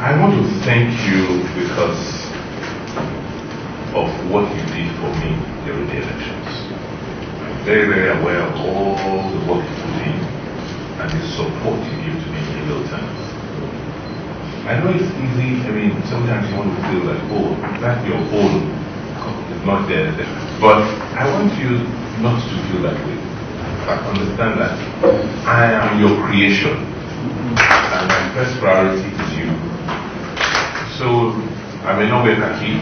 I want to thank you because of what you did for me during the elections. I'm very, very aware of all the work you put in and the support you give to me in real times. I know it's easy, sometimes you want to feel like, oh, that's your own. It's not there. But I want you not to feel that way. I understand that I am your creation and my first priority is you. So I may not wear khaki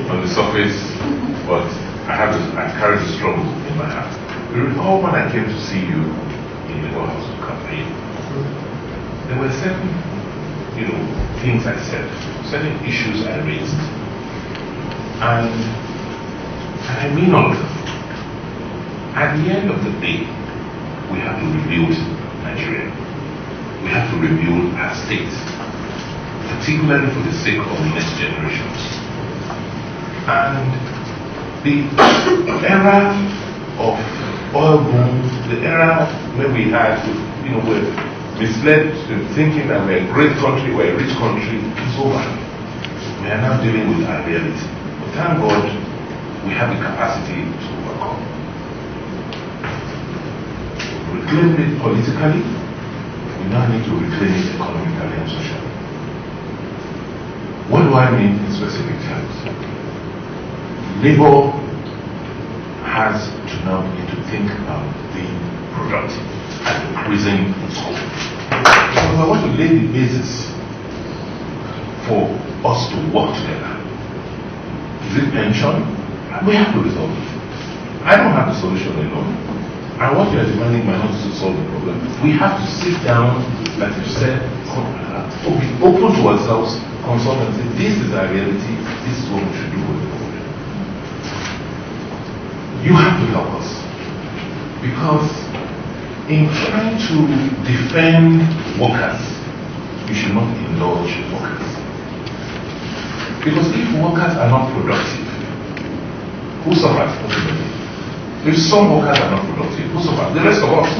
on the surface, but I carry the struggle in my heart. You recall when I came to see you in the House of campaign, there were certain, things I said, certain issues I raised, and I mean all of them. At the end of the day, we have to rebuild Nigeria. We have to rebuild our state, particularly for the sake of the next generations. And the era of oil boom, the era where we had, we're misled to thinking that we're a great country, we're a rich country, is over. We are now dealing with our reality. But thank God, we have the capacity to overcome. We reclaimed it politically, we now need to reclaim it economically and socially. What do I mean in specific terms? Labor has to now begin to think about being productive and increasing its scope. So I want to lay the basis for us to work together. Is it pension? We have to resolve it. I don't have the solution alone. And what you are demanding might not to solve the problem. We have to sit down, like you said, be open to ourselves, consult and say, this is our reality, this is what we should do with the problem. You have to help us. Because in trying to defend workers, you should not indulge workers. Because if workers are not productive, who suffers ultimately? If some workers are not productive, who suffers? The rest of us.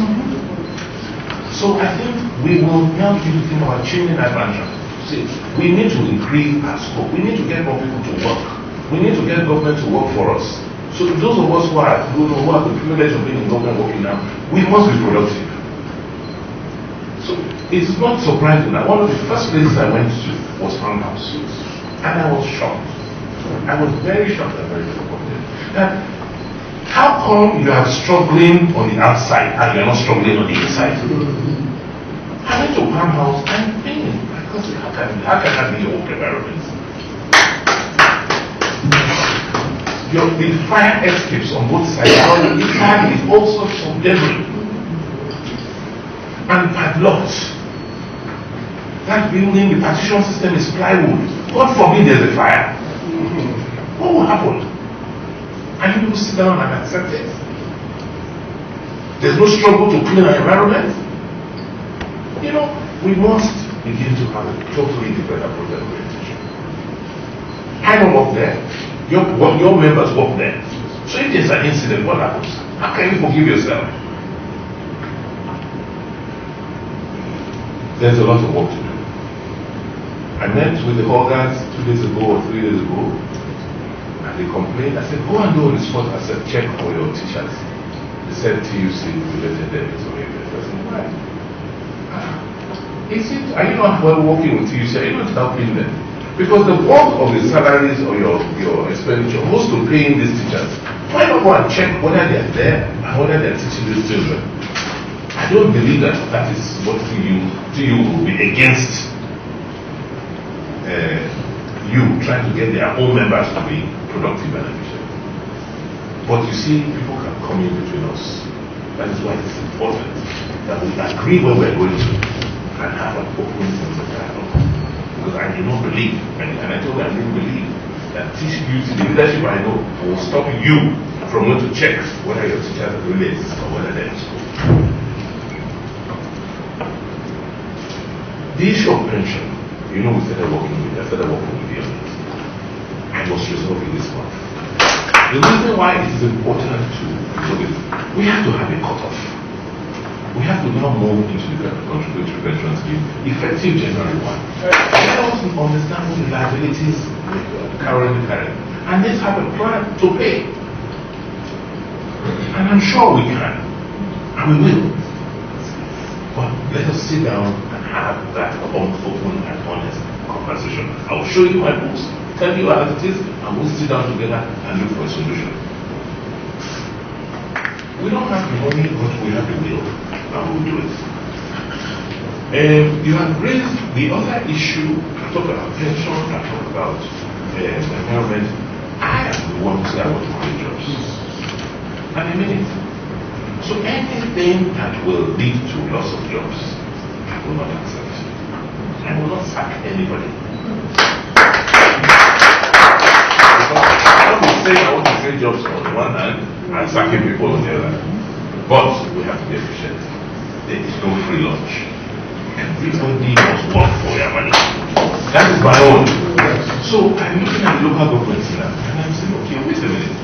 So I think we will now begin to think about changing that mantra. See, we need to increase our scope. We need to get more people to work. We need to get government to work for us. So those of us who have the privilege of being in government working now, we must be productive. So it's not surprising that one of the first places I went to was Farm House. And I was shocked. I was very shocked and very disappointed. That how come you are struggling on the outside and you are not struggling on the inside? I went to Farm House and thinking, how can that be your own environment? The fire escapes on both sides. Inside is all sorts of debris and padlocks. That building, the partition system is plywood. God forbid there's a fire. What will happen? And you people sit down and accept it. There's no struggle to clean our environment. We must begin to have a totally different approach and orientation. I don't work there. Your members work there. So if there's an incident, what happens? How can you forgive yourself? There's a lot of work to do. I met with the holders 2 days ago or 3 days ago, and they complained. I said, go and do a response. I said, check for your teachers. They said TUC related them. I said, why? Are you not well working with TUC? Are you not helping them? Because the bulk of the salaries or your expenditure goes to paying these teachers. Why not go and check whether they are there and whether they are teaching these children? I don't believe that is what TU will be against you trying to get their own members to be productive and efficient. But you see, people can come in between us. That is why it is important that we agree where we're going to and have an open sense of dialogue. Because I do not believe, and I told them I didn't believe, that TUC, the leadership I know, will stop you from going to check whether your teachers are doing this or whether they're in school. The issue of pension, we started working with the others. I must resolve it this month. The reason why it is important to resolve it, we have to have a cutoff. We have to now move into the contributory pension effective January 1. Let us understand what the liabilities currently carry. And let's have a plan to pay. And I'm sure we can. And we will. But let us sit down and have that open and honest conversation. I will show you my books, tell you how it is, and we'll sit down together and look for a solution. We don't have the money, but we have the will, and we'll do it. You have raised the other issue. I talk about pension, I talk about environment. I am the one who said I want to create jobs. And I mean it. So anything that will lead to loss of jobs, I will not accept. I will not sack anybody. Because I will say I want to create jobs on the one hand and sacking people on the other. But we have to be efficient. There is no free lunch. Everybody must work for their money. That is my own. So I'm looking at local governments now and I'm saying, okay, wait a minute.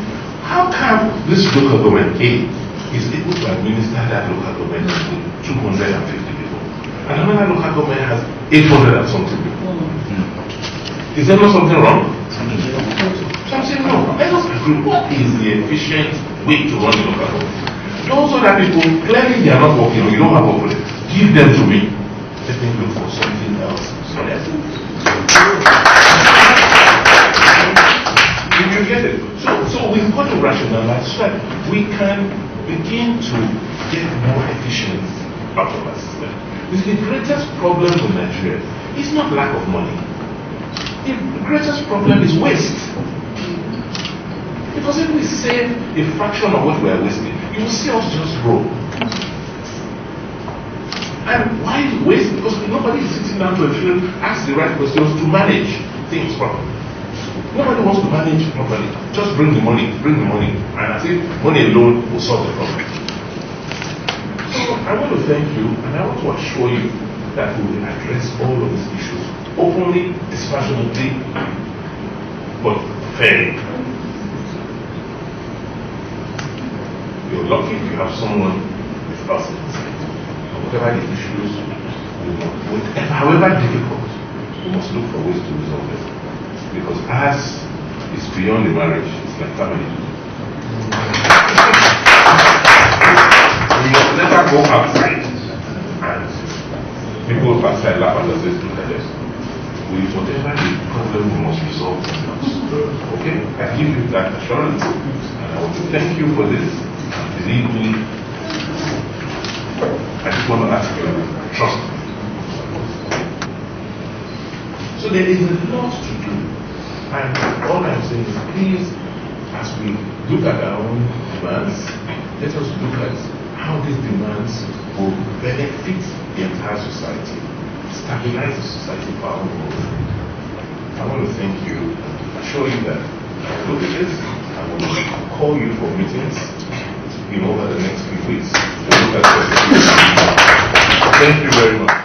How come this local government A is able to administer that local government with 250 people? And another local government has 800 and something people. Is there not something wrong? So I'm saying, no, let us agree what is the efficient way to run the local government. Those other people, clearly they are not working, or you don't have work for them. Give them to me. Let me look for something else. You get it? So we've got to rationalize so that we can begin to get more efficient out of our system. The greatest problem in Nigeria is not lack of money. The greatest problem is waste. Because if we save a fraction of what we are wasting, you will see us just grow. And why waste? Because nobody is sitting down to a field, ask the right questions to manage things properly. Nobody wants to manage properly. Just bring the money, and I think money alone will solve the problem. So I want to thank you, and I want to assure you that we will address all of these issues openly, dispassionately, but fairly. You're lucky if you have someone with us inside. Whatever the issues, however difficult, we must look for ways to resolve it. Because ours is beyond the marriage, it's like family. We must never go outside and people outside laugh at us and do like this. Whatever the problem, we must resolve ourselves. Okay? I give you that assurance. And I want to thank you for this. And believe me, I just want to ask you, trust me. So there is a lot to do. And all I'm saying is, please, as we look at our own demands, let us look at how these demands will benefit the entire society, stabilize the society for our own good. I want to thank you, assure you that I will look at this, I will call you for meetings over the next few weeks. Thank you very much.